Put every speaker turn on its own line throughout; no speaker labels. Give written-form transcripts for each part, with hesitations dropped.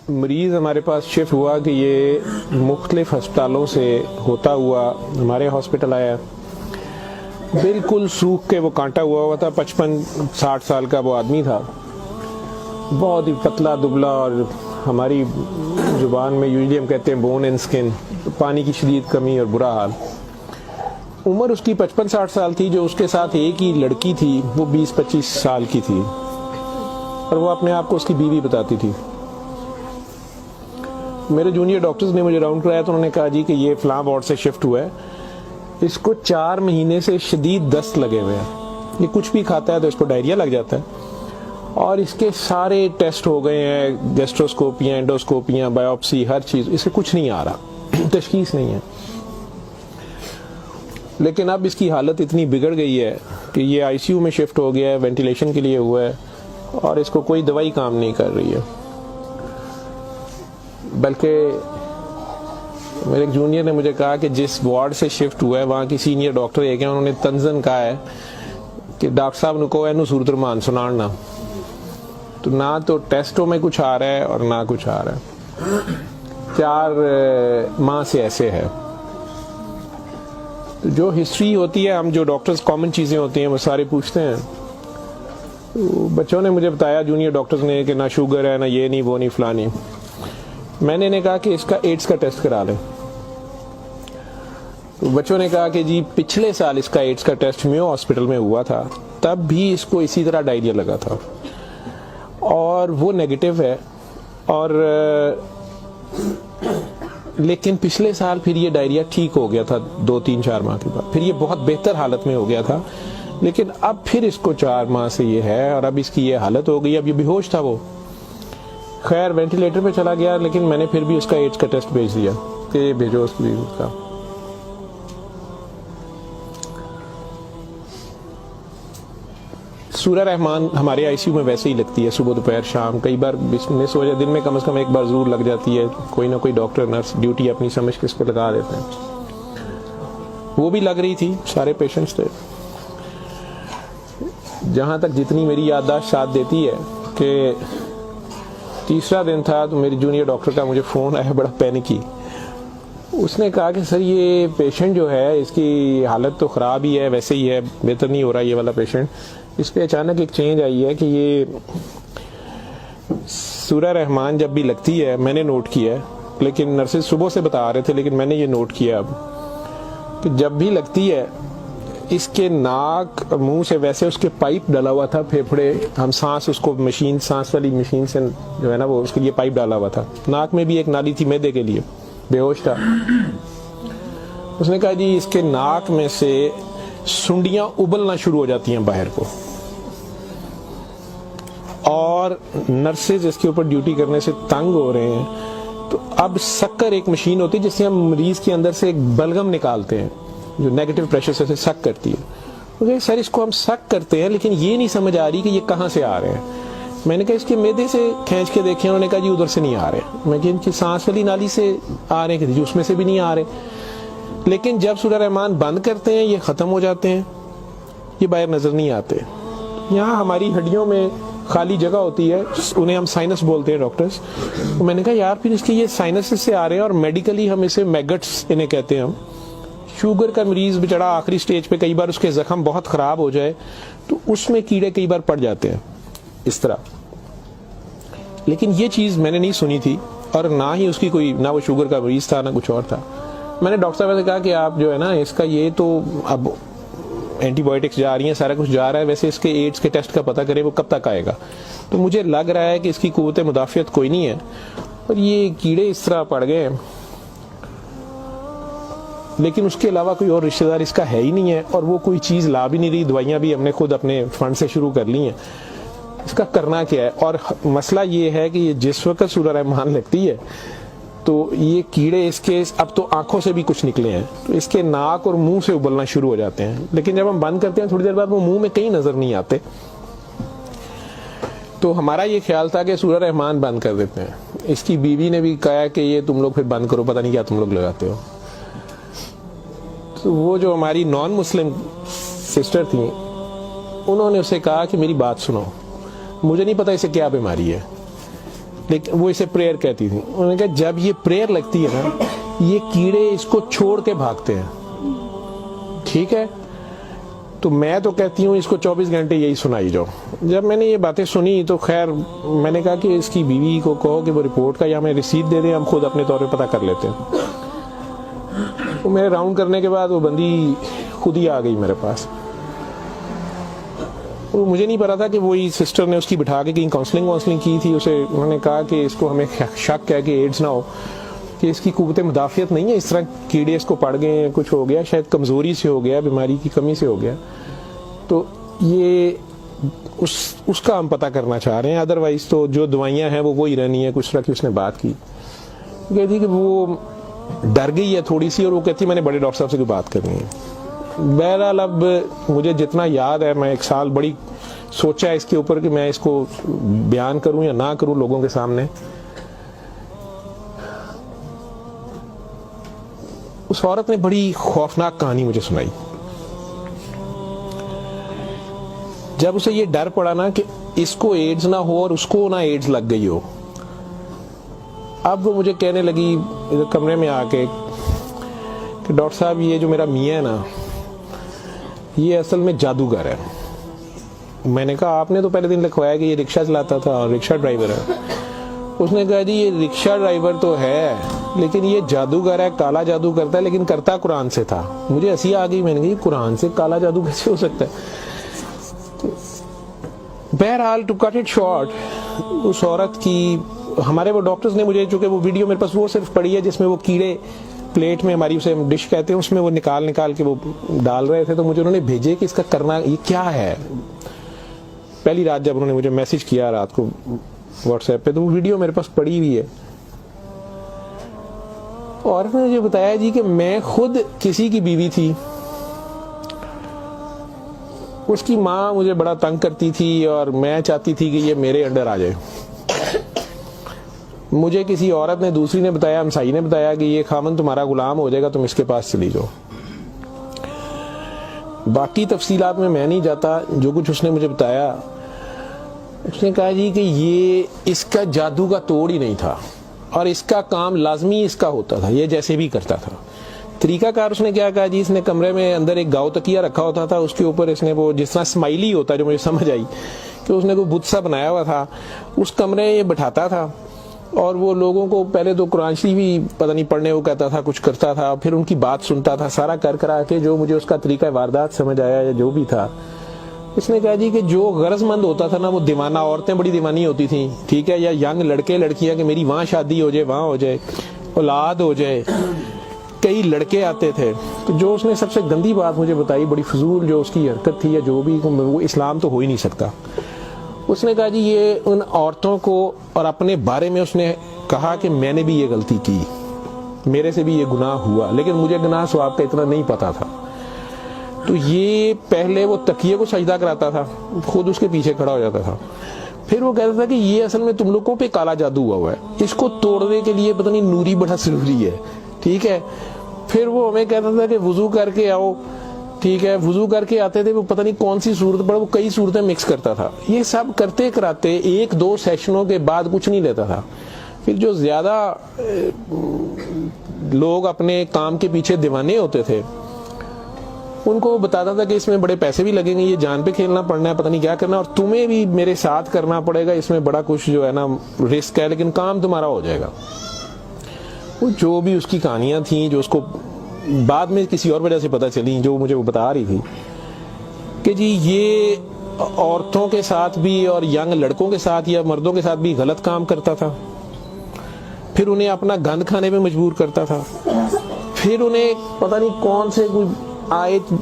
مریض ہمارے پاس شفٹ ہوا کہ یہ مختلف ہسپتالوں سے ہوتا ہوا ہمارے ہاسپٹل آیا. بالکل سوکھ کے وہ کانٹا ہوا تھا. 55-60 سال کا وہ آدمی تھا, بہت ہی پتلا دبلا, اور ہماری زبان میں یوزلی ہم کہتے ہیں بون اینڈ سکن, پانی کی شدید کمی اور برا حال. عمر اس کی 55-60 سال تھی. جو اس کے ساتھ ایک ہی لڑکی تھی وہ 20-25 سال کی تھی, اور وہ اپنے آپ کو اس کی بیوی بتاتی تھی. میرے جونیئر ڈاکٹرز نے مجھے راؤنڈ کرایا تو انہوں نے کہا جی کہ یہ فلاں وارڈ سے شفٹ ہوا ہے, اس کو 4 مہینے سے شدید دست لگے ہوئے ہیں, یہ کچھ بھی کھاتا ہے تو اس کو ڈائریا لگ جاتا ہے, اور اس کے سارے ٹیسٹ ہو گئے ہیں, گیسٹروسکوپیاں, انڈوسکوپیاں, بایوپسی, ہر چیز, اس سے کچھ نہیں آ رہا, تشخیص نہیں ہے. لیکن اب اس کی حالت اتنی بگڑ گئی ہے کہ یہ آئی سی یو میں شفٹ ہو گیا ہے, وینٹیلیشن کے لیے ہوا ہے, اور اس کو کوئی دوائی کام نہیں کر رہی ہے. بلکہ میرے ایک جونیئر نے مجھے کہا کہ جس وارڈ سے شفٹ ہوا ہے وہاں کی سینئر ڈاکٹر ایک ہیں, انہوں نے تنزن کہا ہے کہ ڈاکٹر صاحب نے کہا ہے صورت رمان سنانا, تو نہ تو ٹیسٹوں میں کچھ آ رہا ہے اور نہ کچھ آ رہا ہے. 4 ماہ سے ایسے ہے. تو جو ہسٹری ہوتی ہے, ہم جو ڈاکٹرز کامن چیزیں ہوتی ہیں وہ سارے پوچھتے ہیں. تو بچوں نے مجھے بتایا, جونیئر ڈاکٹرز نے, کہ نہ شوگر ہے, نہ یہ نہیں, وہ نہیں, فلانی. میں نے کہا کہ اس کا ایڈز کا ٹیسٹ کرا لیں. بچوں نے کہا کہ جی پچھلے سال اس کا ایڈز کا ٹیسٹ میو ہاسپٹل میں ہوا تھا, تب بھی اس کو اسی طرح ڈائریا لگا تھا, اور وہ نیگیٹو ہے, اور لیکن پچھلے سال پھر یہ ڈائریا ٹھیک ہو گیا تھا 2-3-4 ماہ کے بعد, پھر یہ بہت بہتر حالت میں ہو گیا تھا, لیکن اب پھر اس کو 4 ماہ سے یہ ہے, اور اب اس کی یہ حالت ہو گئی. اب یہ بے ہوش تھا, وہ خیر وینٹیلیٹر پہ چلا گیا, لیکن میں نے پھر بھی اس کا ایڈز کا ٹیسٹ بھیج دیا کہ بھیجو اس کا. سورہ رحمان ہمارے آئی سی یو میں ویسے ہی لگتی ہے, صبح دوپہر شام, کئی بار مس ہو جائے, دن میں کم از کم ایک بار ضرور لگ جاتی ہے. کوئی نہ کوئی ڈاکٹر نرس ڈیوٹی اپنی سمجھ کے اس پہ لگا دیتے ہیں. وہ بھی لگ رہی تھی, سارے پیشنٹس تھے. جہاں تک جتنی میری یادداشت ساتھ دیتی ہے کہ تیسرا دن تھا تو میری جونیئر ڈاکٹر کا مجھے فون آیا, بڑا پینکی. اس نے کہا کہ سر یہ پیشنٹ جو ہے اس کی حالت تو خراب ہی ہے, ویسے ہی ہے, بہتر نہیں ہو رہا یہ والا پیشنٹ, اس پہ اچانک ایک چینج آئی ہے کہ یہ سورہ رحمان جب بھی لگتی ہے, میں نے نوٹ کیا ہے, لیکن نرسز صبح سے بتا رہے تھے, لیکن میں نے یہ نوٹ کیا اب کہ جب بھی لگتی ہے اس کے ناک منہ سے, ویسے اس کے پائپ ڈالا ہوا تھا پھیپھڑے, ہم سانس اس کو مشین, سانس والی مشین سے جو ہے نا وہ اس کے لیے پائپ ڈالا ہوا تھا, ناک میں بھی ایک نالی تھی معدے کے لیے, بے ہوش تھا. اس نے کہا جی اس کے ناک میں سے سنڈیاں ابلنا شروع ہو جاتی ہیں باہر کو, اور نرسز اس کے اوپر ڈیوٹی کرنے سے تنگ ہو رہے ہیں. تو اب سکر ایک مشین ہوتی ہے جس سے ہم مریض کے اندر سے ایک بلغم نکالتے ہیں جو نیگیٹو پریشر سے سک کرتی ہے. سر اس کو ہم سک کرتے ہیں, لیکن یہ نہیں سمجھ آ رہی کہ یہ کہاں سے آ رہے ہیں. میں نے کہا اس کے معدے سے کھینچ کے دیکھیں, انہوں نے کہا جی ادھر سے نہیں آ رہے. میں کہ ان کی سانس والی نالی سے آ رہے ہیں, اس میں سے بھی نہیں آ رہے. لیکن جب سورہ رحمان بند کرتے ہیں یہ ختم ہو جاتے ہیں, یہ باہر نظر نہیں آتے. یہاں ہماری ہڈیوں میں خالی جگہ ہوتی ہے, انہیں ہم سائنس بولتے ہیں ڈاکٹرز. تو میں نے کہا یار پھر اس کے یہ سائنس سے آ رہے ہیں, اور میڈیکلی ہم اسے میگٹس انہیں کہتے ہیں. ہم شوگر کا مریض بچڑا آخری سٹیج پہ, کئی بار اس کے زخم بہت خراب ہو جائے تو اس میں کیڑے کئی بار پڑ جاتے ہیں اس طرح. لیکن یہ چیز میں نے نہیں سنی تھی, اور نہ ہی اس کی کوئی, نہ وہ شوگر کا مریض تھا نہ کچھ اور تھا. میں نے ڈاکٹر صاحب سے کہا کہ آپ جو ہے نا اس کا یہ تو اب اینٹی بایوٹکس جا رہی ہیں, سارا کچھ جا رہا ہے, ویسے اس کے ایڈز کے ٹیسٹ کا پتہ کریں وہ کب تک آئے گا. تو مجھے لگ رہا ہے کہ اس کی قوت مدافعت کوئی نہیں ہے, اور یہ کیڑے اس طرح پڑ گئے ہیں, لیکن اس کے علاوہ کوئی اور رشتہ دار اس کا ہے ہی نہیں ہے, اور وہ کوئی چیز لا بھی نہیں رہی. دوائیاں بھی ہم نے خود اپنے فنڈ سے شروع کر لی ہیں. اس کا کرنا کیا ہے؟ اور مسئلہ یہ ہے کہ یہ جس وقت سورہ رحمان لگتی ہے تو یہ کیڑے اس کے اب تو آنکھوں سے بھی کچھ نکلے ہیں, تو اس کے ناک اور منہ سے ابلنا شروع ہو جاتے ہیں. لیکن جب ہم بند کرتے ہیں تھوڑی دیر بعد وہ منہ میں کہیں نظر نہیں آتے. تو ہمارا یہ خیال تھا کہ سورہ رحمان بند کر دیتے ہیں. اس کی بیوی نے بھی کہا کہ یہ تم لوگ پھر بند کرو, پتہ نہیں کیا تم لوگ لگاتے ہو. تو وہ جو ہماری نان مسلم سسٹر تھیں, انہوں نے اسے کہا کہ میری بات سنو, مجھے نہیں پتا اسے کیا بیماری ہے, لیکن وہ اسے پریئر کہتی تھی. انہوں نے کہا جب یہ پریئر لگتی ہے نا یہ کیڑے اس کو چھوڑ کے بھاگتے ہیں. ٹھیک ہے, تو میں تو کہتی ہوں اس کو 24 گھنٹے یہی سنائی جاؤ. جب میں نے یہ باتیں سنی تو خیر میں نے کہا کہ اس کی بیوی کو کہو کہ وہ رپورٹ کا یا ہمیں رسید دے دیں, ہم خود اپنے طور پہ پتہ کر لیتے ہیں. تو میرے راؤنڈ کرنے کے بعد وہ بندی خود ہی آ گئی میرے پاس. مجھے نہیں پتا تھا کہ وہی سسٹر نے اس کی بٹھا کے کہیں کاؤنسلنگ کی تھی. اسے انہوں نے کہا کہ اس کو ہمیں شک ہے کہ ایڈز نہ ہو, کہ اس کی قوت مدافعت نہیں ہے, اس طرح کیڑے اس کو پڑ گئے ہیں, کچھ ہو گیا, شاید کمزوری سے ہو گیا, بیماری کی کمی سے ہو گیا. تو یہ اس کا ہم پتہ کرنا چاہ رہے ہیں. ادروائز تو جو دوائیاں ہیں وہ وہی رہنی ہے. کچھ طرح کی اس نے بات کی, کہتی کہ وہ ڈر گئی ہے تھوڑی سی, اور وہ کہتی میں نے بڑے ڈاکٹر صاحب سے کوئی بات کرنی ہے. بہرحال اب مجھے جتنا یاد ہے میں 1 سال بڑی سوچا ہے اس کے اوپر کہ میں اس کو بیان کروں یا نہ کروں لوگوں کے سامنے. اس عورت نے بڑی خوفناک کہانی مجھے سنائی. جب اسے یہ ڈر پڑا نا کہ اس کو ایڈز نہ ہو اور اس کو نہ ایڈز لگ گئی ہو, اب وہ مجھے کہنے لگی کمرے میں آ کے کہ ڈاکٹر صاحب یہ جو میرا میاں ہے نا یہ اصل میں جادوگر ہے. میں نے کہا آپ نے تو پہلے دن لکھوایا کہ یہ رکشہ چلاتا تھا اور رکشہ ڈرائیور ہے. اس نے کہا جی یہ رکشہ ڈرائیور تو ہے لیکن یہ جادوگر ہے, کالا جادو کرتا ہے, لیکن کرتا قرآن سے تھا. مجھے ہنسی آ گئی, میں نے کہا قرآن سے کالا جادو کیسے ہو سکتا ہے. بہرحال ٹو کٹ اٹ شارٹ, اس عورت کی ہمارے وہ ڈاکٹرز نے مجھے, چونکہ وہ ویڈیو میرے پاس وہ صرف پڑی ہے جس میں وہ کیڑے پلیٹ میں ہماری اسے ڈش کہتے ہیں اس میں وہ نکال کے وہ ڈال رہے تھے, تو مجھے انہوں نے بھیجے کہ اس کا کرنا یہ کیا ہے. پہلی رات جب انہوں نے مجھے میسج کیا رات کو واٹس ایپ پہ, تو وہ ویڈیو میرے پاس پڑی ہوئی ہے. اور نے مجھے بتایا جی کہ میں خود کسی کی بیوی تھی, اس کی ماں مجھے بڑا تنگ کرتی تھی اور میں چاہتی تھی کہ یہ میرے انڈر آ جائے. مجھے کسی عورت نے, دوسری نے بتایا, ہمسائی نے بتایا کہ یہ خامن تمہارا غلام ہو جائے گا, تم اس کے پاس چلی جاؤ. باقی تفصیلات میں نہیں جاتا. جو کچھ اس نے مجھے بتایا, اس نے کہا جی کہ یہ اس کا جادو کا توڑ ہی نہیں تھا اور اس کا کام لازمی اس کا ہوتا تھا, یہ جیسے بھی کرتا تھا. طریقہ کار اس نے کیا کہا جی, اس نے کمرے میں اندر ایک گاؤ تکیہ رکھا ہوتا تھا, اس کے اوپر اس نے وہ جس طرح اسمائلی ہوتا ہے, جو مجھے سمجھ آئی کہ اس نے کوئی بت سا بنایا ہوا تھا, اس کمرے یہ بٹھاتا تھا اور وہ لوگوں کو پہلے تو قرآن شریف بھی پتہ نہیں پڑھنے کو کہتا تھا, کچھ کرتا تھا, پھر ان کی بات سنتا تھا, سارا کرا کے جو مجھے اس کا طریقہ واردات سمجھ آیا یا جو بھی تھا. اس نے کہا جی کہ جو غرض مند ہوتا تھا نا وہ دیوانہ, عورتیں بڑی دیوانی ہوتی تھیں, ٹھیک ہے, یا ینگ لڑکے لڑکیاں کہ میری وہاں شادی ہو جائے, وہاں ہو جائے, اولاد ہو جائے, کئی لڑکے آتے تھے. تو جو اس نے سب سے گندی بات مجھے بتائی, بڑی فضول جو اس کی حرکت تھی یا جو بھی, وہ اسلام تو ہو ہی نہیں سکتا. اس نے کہا جی یہ ان عورتوں کو اور اپنے بارے میں اس نے کہا کہ میں نے بھی یہ غلطی کی, میرے سے بھی یہ گناہ ہوا, لیکن مجھے گناہ ثواب کا اتنا نہیں پتا تھا. تو یہ پہلے وہ تکیے کو سجدہ کراتا تھا, خود اس کے پیچھے کھڑا ہو جاتا تھا, پھر وہ کہتا تھا کہ یہ اصل میں تم لوگوں پہ کالا جادو ہوا ہے, اس کو توڑنے کے لیے پتہ نہیں نوری بڑا ضروری ہے, ٹھیک ہے. پھر وہ ہمیں کہتا تھا کہ وضو کر کے آؤ, ٹھیک ہے, وضو کر کے آتے تھے, وہ پتہ نہیں کون سی صورت پر وہ کئی صورتیں مکس کرتا تھا. یہ سب کرتے کراتے 1-2 سیشنوں کے بعد کچھ نہیں لیتا تھا. پھر جو زیادہ لوگ اپنے کام کے پیچھے دیوانے ہوتے تھے ان کو بتاتا تھا کہ اس میں بڑے پیسے بھی لگیں گے, یہ جان پہ کھیلنا پڑنا ہے, پتہ نہیں کیا کرنا, اور تمہیں بھی میرے ساتھ کرنا پڑے گا, اس میں بڑا کچھ جو ہے نا رسک ہے, لیکن کام تمہارا ہو جائے گا. وہ جو بھی اس کی کہانیاں تھیں جو اس کو بعد میں کسی اور وجہ سے پتہ چلی, جو مجھے وہ بتا رہی تھی کہ جی یہ عورتوں کے ساتھ بھی اور ینگ لڑکوں کے ساتھ یا مردوں کے ساتھ بھی غلط کام کرتا تھا, پھر انہیں اپنا گند کھانے پہ مجبور کرتا تھا, پھر انہیں پتہ نہیں کون سے کوئی آیت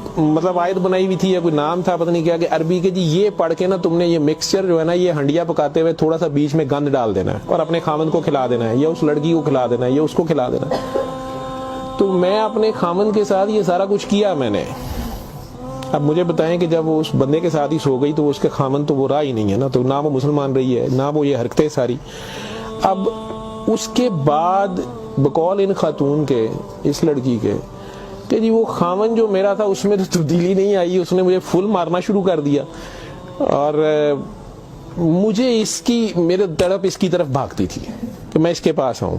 بنائی ہوئی تھی یا کوئی نام تھا پتہ نہیں کیا, کہ عربی کے جی یہ پڑھ کے نا تم نے یہ مکسچر جو ہے نا یہ ہنڈیا پکاتے ہوئے تھوڑا سا بیچ میں گند ڈال دینا ہے اور اپنے خامند کو کھلا دینا ہے, یا اس لڑکی کو کھلا دینا ہے, یا اس کو کھلا دینا ہے. تو میں اپنے خامند کے ساتھ یہ سارا کچھ کیا میں نے. اب مجھے بتائیں کہ جب وہ اس بندے کے ساتھ ہی سو گئی تو اس کے خامند تو وہ رہا ہی نہیں ہے نا, تو نہ وہ مسلمان رہی ہے نہ وہ یہ حرکتیں ساری. اب اس کے بعد بقول ان خاتون کے, اس لڑکی کے, کہ جی وہ خامن جو میرا تھا اس میں تو تبدیلی نہیں آئی, اس نے مجھے فل مارنا شروع کر دیا. اور مجھے اس کی میرے تڑپ اس کی طرف بھاگتی تھی کہ میں اس کے پاس آؤں.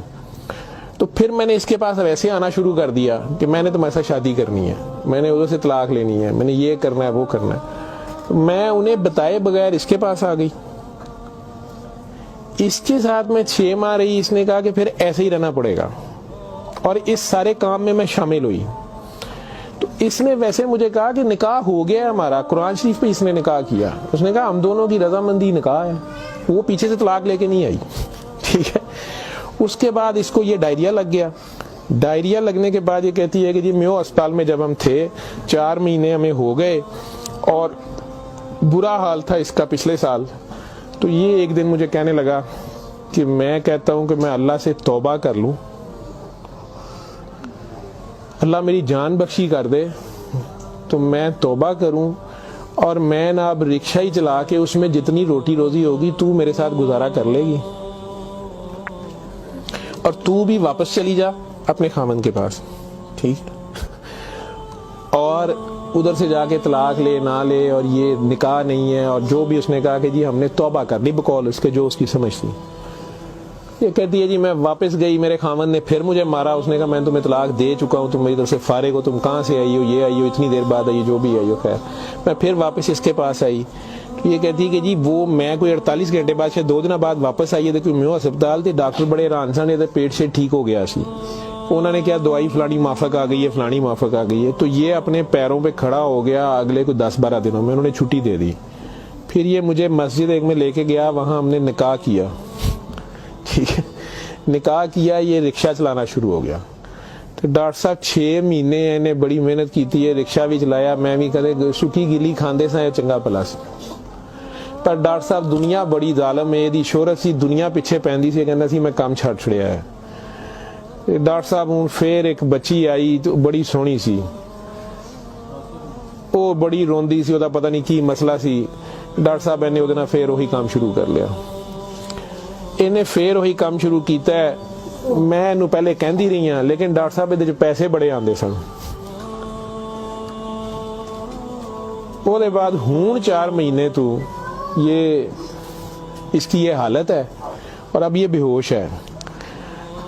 تو پھر میں نے اس کے پاس ویسے آنا شروع کر دیا کہ میں نے تمہارے ساتھ شادی کرنی ہے, میں نے ادھر سے طلاق لینی ہے, میں نے یہ کرنا ہے وہ کرنا ہے. تو میں انہیں بتائے بغیر اس کے پاس آ گئی. اس کے ساتھ میں 6 ماہ رہی. اس نے کہا کہ پھر ایسے ہی رہنا پڑے گا, اور اس سارے کام میں شامل ہوئی. تو اس نے ویسے مجھے کہا کہ نکاح ہو گیا ہے ہمارا, قرآن شریف پہ اس نے نکاح کیا. اس نے کہا ہم دونوں کی رضامندی نکاح ہے, وہ پیچھے سے طلاق لے کے نہیں آئی. ٹھیک ہے. اس کے بعد اس کو یہ ڈائریا لگ گیا. ڈائریا لگنے کے بعد یہ کہتی ہے کہ جی میو اسپتال میں جب ہم تھے 4 مہینے ہمیں ہو گئے, اور برا حال تھا اس کا پچھلے سال. تو یہ ایک دن مجھے کہنے لگا کہ میں کہتا ہوں کہ میں اللہ سے توبہ کر لوں, اللہ میری جان بخشی کر دے, تو میں توبہ کروں, اور میں نہ اب رکشہ ہی چلا کے اس میں جتنی روٹی روزی ہوگی تو میرے ساتھ گزارا کر لے گی, اور تو بھی واپس چلی جا اپنے خامن کے پاس. ٹھیک. اور ادھر سے جا کے طلاق لے نہ لے, اور یہ نکاح نہیں ہے, اور جو بھی اس نے کہا کہ جی ہم نے توبہ کر لی بقول اس کے جو اس کی سمجھ تھی. یہ کہتی ہے جی میں واپس گئی, میرے خامن نے پھر مجھے مارا. اس نے کہا میں تمہیں طلاق دے چکا ہوں, تم میری طرف سے فارغ ہو, تم کہاں سے آئی ہو, یہ آئی ہو, اتنی دیر بعد آئی, جو بھی آئی ہو. خیر میں پھر واپس اس کے پاس آئی. یہ کہتی ہے کہ جی وہ میں کوئی 48 گھنٹے بعد شاید 2 دن بعد واپس آئی ہے. دیکھو میو ہسپتال تھی, ڈاکٹر بڑے حیران سن, یہ پیٹ سے ٹھیک ہو گیا سی. انہوں نے کیا دوائی فلانی مافک آ گئی ہے, فلانی مافک آ گئی ہے. تو یہ اپنے پیروں پہ کھڑا ہو گیا. اگلے کوئی 10-12 دنوں میں انہوں نے چھٹی دے دی. پھر یہ مجھے مسجد ایک میں لے کے گیا, وہاں ہم نے نکاح کیا. ٹھیک ہے. نکاح کیا, یہ رکشہ چلانا شروع ہو گیا. تو ڈاکٹر صاحب 6 مہینے انہیں بڑی محنت کی تھی, رکشہ بھی چلایا, میں بھی کرے سکی گلی کھاندے سا چنگا پلا سی. پر ڈاکٹر صاحب دنیا بڑی ظالم ہے, دی شہرت سی دنیا پیچھے پیندی سی, کہنا سی میں کام چھڑ چھڑیا ہے. ڈاکٹر صاحب ہوں پھر ایک بچی آئی تو بڑی سونی سی, وہ بڑی روندی سی, وہ پتہ نہیں کی مسئلہ سی. ڈاکٹر صاحب نے وہ پھر وہی کام شروع کر لیا. انہیں پھر وہی کام شروع کیتا ہے. میں انہوں پہلے کہندی رہی ہوں, لیکن ڈاکٹر صاحب یہ پیسے بڑے آندے سن. وہ دے بعد ہون 4 مہینے تو یہ اس کی یہ حالت ہے, اور اب یہ بے ہوش ہے.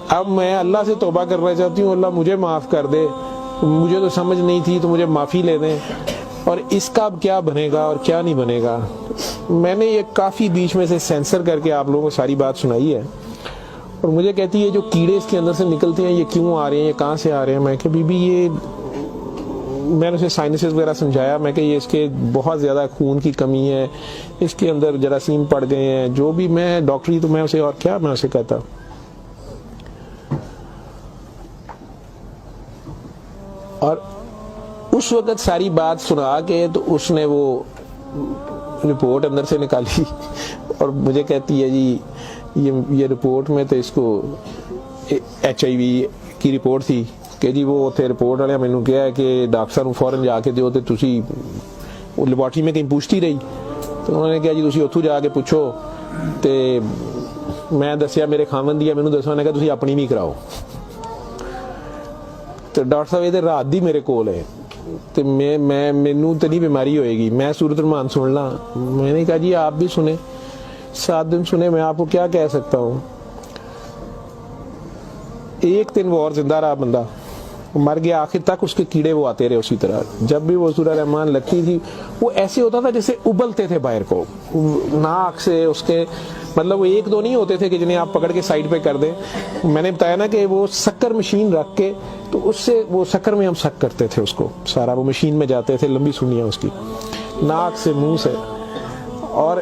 اب میں اللہ سے توبہ کرنا چاہتی ہوں, اللہ مجھے معاف کر دے, مجھے تو سمجھ نہیں تھی, تو مجھے معافی لے دیں. اور اس کا اب کیا بنے گا اور کیا نہیں بنے گا. میں نے یہ کافی بیچ میں سے سینسر کر کے آپ لوگوں کو ساری بات سنائی ہے. اور مجھے کہتی ہے جو کیڑے اس کے اندر سے نکلتے ہیں یہ کیوں آ رہے ہیں, یہ کہاں سے آ رہے ہیں. میں کہ بی بی یہ میں نے اسے سائنسز وغیرہ سمجھایا. میں کہ یہ اس کے بہت زیادہ خون کی کمی ہے, اس کے اندر جراثیم پڑ گئے ہیں, جو بھی میں ڈاکٹری تو میں اسے اور کیا میں اسے کہتا. اور اس وقت ساری بات سنا کے تو اس نے وہ رپورٹ اندر سے نکالی, اور مجھے کہتی ہے جی یہ رپورٹ میں تو اس کو HIV کی رپورٹ تھی کہ جی وہ تھے رپورٹ والے مینوں کہا ہے کہ ڈاکٹر صاحب فوراً جا کے دیو, تے تسی وہ لیبارٹری میں کہیں پوچھتی رہی. تو انہوں نے کہا جی تسی اتھوں جا کے پوچھو. تے میں دسیا میرے خاوند دی مینوں دسو, نے کہا تسی اپنی بھی کراؤ. تو ڈاکٹر صاحب یہ رات دی میرے کول ہے, تو مینوں تو نہیں بیماری ہوئے گی, میں سورۃ الرحمان سن لا. میں نے کہا جی آپ بھی سنیں, 7 دن سنے, میں آپ کو کیا کہہ سکتا ہوں. 1 دن وہ اور زندہ رہا, بندہ مر گیا. آخر تک اس کے کیڑے وہ آتے رہے اسی طرح. جب بھی وہ سورہ رحمان لگتی تھی وہ ایسے ہوتا تھا جیسے ابلتے تھے باہر کو, ناک سے اس کے, مطلب وہ 1-2 نہیں ہوتے تھے کہ جنہیں آپ پکڑ کے سائڈ پہ کر دیں. میں نے بتایا نا کہ وہ شکر مشین رکھ کے, تو اس سے وہ شکر میں ہم شک کرتے تھے اس کو سارا, وہ مشین میں جاتے تھے, لمبی سنیاں اس کی, ناک سے منہ سے. اور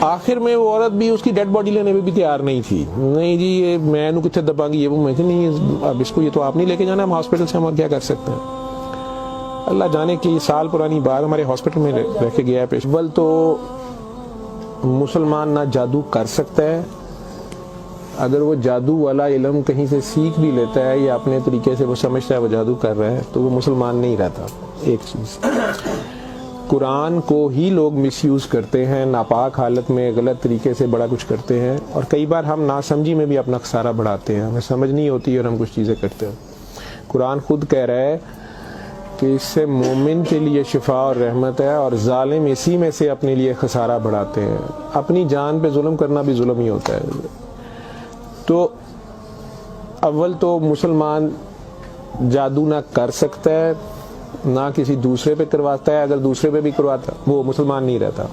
آخر میں وہ عورت بھی اس کی ڈیڈ باڈی لینے میں بھی تیار نہیں تھی. نہیں جی یہ میں نو کتنے دبا گی, یہ وہ. میں کہ نہیں اب اس کو یہ تو آپ نہیں لے کے جانا, ہم ہاسپٹل سے ہم کیا کر سکتے ہیں. اللہ جانے کی سال پرانی بات ہمارے ہاسپٹل میں رہ کے گیا ہے پیش. اول تو مسلمان نہ جادو کر سکتا ہے, اگر وہ جادو والا علم کہیں سے سیکھ بھی لیتا ہے یا اپنے طریقے سے وہ سمجھتا ہے وہ جادو کر رہا ہے, تو وہ مسلمان نہیں رہتا. ایک چیز, قرآن کو ہی لوگ مس یوز کرتے ہیں, ناپاک حالت میں غلط طریقے سے بڑا کچھ کرتے ہیں, اور کئی بار ہم ناسمجھی میں بھی اپنا خسارہ بڑھاتے ہیں, ہمیں سمجھ نہیں ہوتی اور ہم کچھ چیزیں کرتے ہیں. قرآن خود کہہ رہا ہے کہ اس سے مومن کے لیے شفا اور رحمت ہے، اور ظالم اسی میں سے اپنے لیے خسارہ بڑھاتے ہیں۔ اپنی جان پہ ظلم کرنا بھی ظلم ہی ہوتا ہے۔ تو اول تو مسلمان جادو نہ کر سکتا ہے، نہ کسی دوسرے پہ کرواتا ہے، اگر دوسرے پہ بھی کرواتا وہ مسلمان نہیں رہتا۔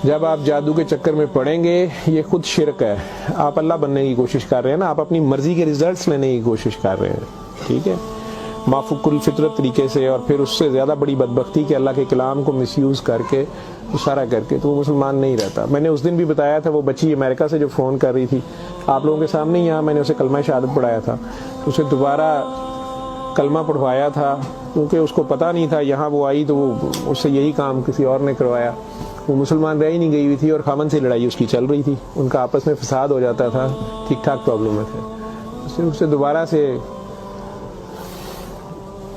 جب آپ جادو کے چکر میں پڑیں گے یہ خود شرک ہے، آپ اللہ بننے کی کوشش کر رہے ہیں نا، آپ اپنی مرضی کے ریزلٹس لینے کی کوشش کر رہے ہیں، ٹھیک ہے، مافوق الفطرت طریقے سے، اور پھر اس سے زیادہ بڑی بدبختی کہ اللہ کے کلام کو مس یوز کر کے، اشارہ کر کے، تو وہ مسلمان نہیں رہتا۔ میں نے اس دن بھی بتایا تھا، وہ بچی امریکہ سے جو فون کر رہی تھی آپ لوگوں کے سامنے، یہاں میں نے اسے کلمہ شہادت پڑھایا تھا، اسے دوبارہ کلمہ پڑھوایا تھا کیونکہ اس کو پتہ نہیں تھا، یہاں وہ آئی تو وہ اس سے یہی کام کسی اور نے کروایا، وہ مسلمان رہ ہی نہیں گئی ہوئی تھی، اور خامن سے لڑائی اس کی چل رہی تھی، ان کا آپس میں فساد ہو جاتا تھا، ٹھیک ٹھاک پرابلم میں تھے۔ اس سے دوبارہ سے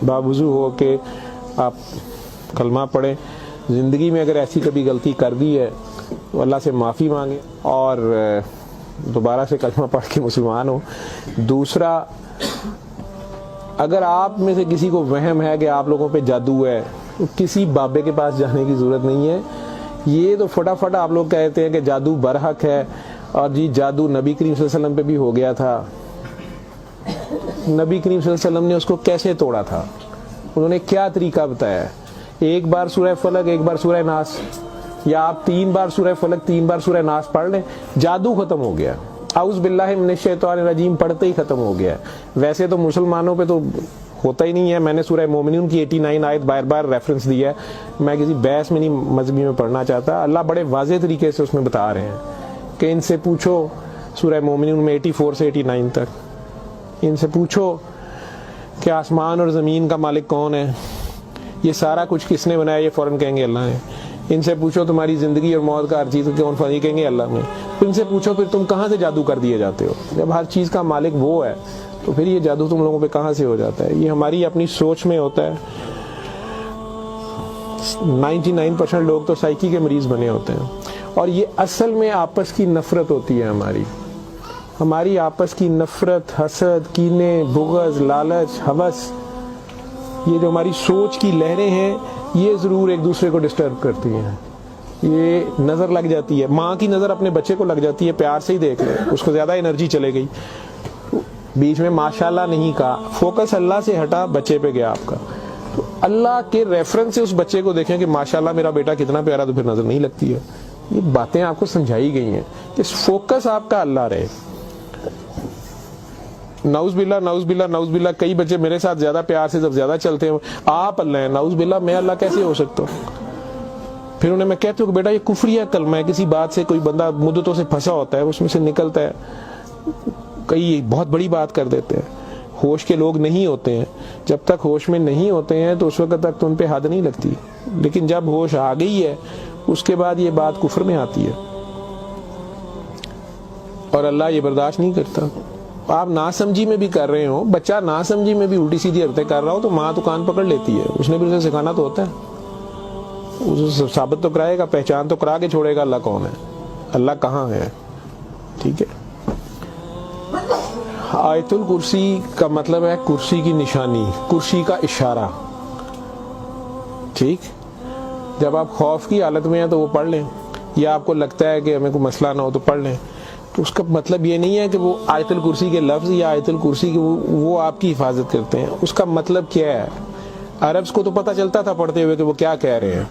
باوضو ہو کے آپ کلمہ پڑھیں، زندگی میں اگر ایسی کبھی غلطی کر دی ہے تو اللہ سے معافی مانگیں اور دوبارہ سے کلمہ پڑھ کے مسلمان ہو۔ دوسرا، اگر آپ میں سے کسی کو وہم ہے کہ آپ لوگوں پہ جادو ہے، تو کسی بابے کے پاس جانے کی ضرورت نہیں ہے۔ یہ تو فٹافٹ آپ لوگ کہتے ہیں کہ جادو برحق ہے، اور جی جادو نبی کریم صلی اللہ علیہ وسلم پہ بھی ہو گیا تھا۔ نبی کریم صلی اللہ علیہ وسلم نے اس کو کیسے توڑا تھا، انہوں نے کیا طریقہ بتایا ہے؟ ایک بار سورہ فلق، ایک بار سورہ ناس، یا آپ 3 بار سورہ فلق 3 بار سورہ ناس پڑھ لیں، جادو ختم ہو گیا۔ اعوذ باللہ من الشیطان الرجیم پڑھتے ہی ختم ہو گیا۔ ویسے تو مسلمانوں پہ تو ہوتا ہی نہیں ہے، میں نے سورہ مومنون کی 89 آیت بار بار ریفرنس دیا ہے، میں کسی بحث میں نہیں مذہبی میں پڑھنا چاہتا۔ اللہ بڑے واضح طریقے سے اس میں بتا رہے ہیں کہ ان سے پوچھو، سورہ مومنون میں 84 سے 89 تک، ان سے پوچھو کہ آسمان اور زمین کا مالک کون ہے، یہ سارا کچھ کس نے بنایا، یہ فوراً کہیں گے اللہ نے۔ ان سے پوچھو تمہاری زندگی اور موت کا ہر چیز کون فانی، کہیں گے اللہ نے۔ ان سے پوچھو پھر تم کہاں سے جادو کر دیے جاتے ہو، جب ہر چیز کا مالک وہ ہے تو پھر یہ جادو تم لوگوں پہ کہاں سے ہو جاتا ہے؟ یہ ہماری اپنی سوچ میں ہوتا ہے۔ 99% لوگ تو سائیکی کے مریض بنے ہوتے ہیں، اور یہ اصل میں آپس کی نفرت ہوتی ہے، ہماری آپس کی نفرت، حسد، کینے، بغض، لالچ، ہوس، یہ جو ہماری سوچ کی لہریں ہیں یہ ضرور ایک دوسرے کو ڈسٹرب کرتی ہیں۔ یہ نظر لگ جاتی ہے، ماں کی نظر اپنے بچے کو لگ جاتی ہے، پیار سے ہی دیکھ لے، اس کو زیادہ انرجی چلے گئی، بیچ میں ماشاءاللہ نہیں کہا، فوکس اللہ سے ہٹا، بچے پہ گیا آپ کا، تو اللہ کے ریفرنس سے اس بچے کو دیکھیں کہ ماشاءاللہ میرا بیٹا کتنا پیارا، تو پھر نظر نہیں لگتی ہے۔ یہ باتیں آپ کو سمجھائی گئی ہیں کہ فوکس آپ کا اللہ رہے۔ نعوذ باللہ نعوذ باللہ نعوذ باللہ، کئی بچے میرے ساتھ زیادہ پیار سے جب زیادہ چلتے ہیں، آپ اللہ ہیں، نعوذ باللہ میں اللہ کیسے ہو سکتا ہوں؟ پھر انہیں میں کہتا ہوں کہ بیٹا یہ کفریہ کلمہ ہے، کسی بات سے کوئی بندہ مدتوں سے پھنسا ہوتا ہے، اس میں سے نکلتا ہے، کئی بہت بڑی بات کر دیتے ہیں۔ ہوش کے لوگ نہیں ہوتے ہیں، جب تک ہوش میں نہیں ہوتے ہیں تو اس وقت تک تو ان پہ حد نہیں لگتی، لیکن جب ہوش آ گئی ہے اس کے بعد یہ بات کفر میں آتی ہے، اور اللہ یہ برداشت نہیں کرتا۔ آپ ناسمجھی میں بھی کر رہے ہو، بچہ ناسمجھی میں بھی الٹی سیدھی حرکتیں کر رہا ہو تو ماں تو کان پکڑ لیتی ہے، اس نے بھی اسے سکھانا تو ہوتا ہے، اسے ثابت تو کرائے گا، پہچان تو کرا کے چھوڑے گا اللہ کون ہے، اللہ کہاں ہے، ٹھیک ہے۔ آیت الکرسی کا مطلب ہے کرسی کی نشانی، کرسی کا اشارہ، ٹھیک۔ جب آپ خوف کی حالت میں ہیں تو وہ پڑھ لیں، یا آپ کو لگتا ہے کہ ہمیں کوئی مسئلہ نہ ہو تو پڑھ لیں، تو اس کا مطلب یہ نہیں ہے کہ وہ آیت الکرسی کے لفظ یا آیت الکرسی کے وہ آپ کی حفاظت کرتے ہیں۔ اس کا مطلب کیا ہے؟ عربز کو تو پتہ چلتا تھا پڑھتے ہوئے کہ وہ کیا کہہ رہے ہیں،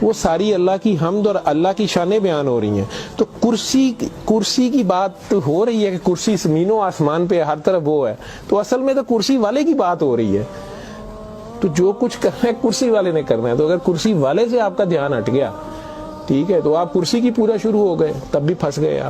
وہ ساری اللہ کی حمد اور اللہ کی شانیں بیان ہو رہی ہیں۔ تو کرسی کی بات ہو رہی ہے کہ کرسی زمین و آسمان پہ ہر طرف وہ ہے، تو اصل میں تو کرسی والے کی بات ہو رہی ہے، تو جو کچھ کرنا ہے کرسی والے نے کرنا ہے۔ تو اگر کرسی والے سے آپ کا دھیان ہٹ گیا، ٹھیک ہے، تو آپ کرسی کی پوجا شروع ہو گئے، تب بھی پھنس گئے آپ۔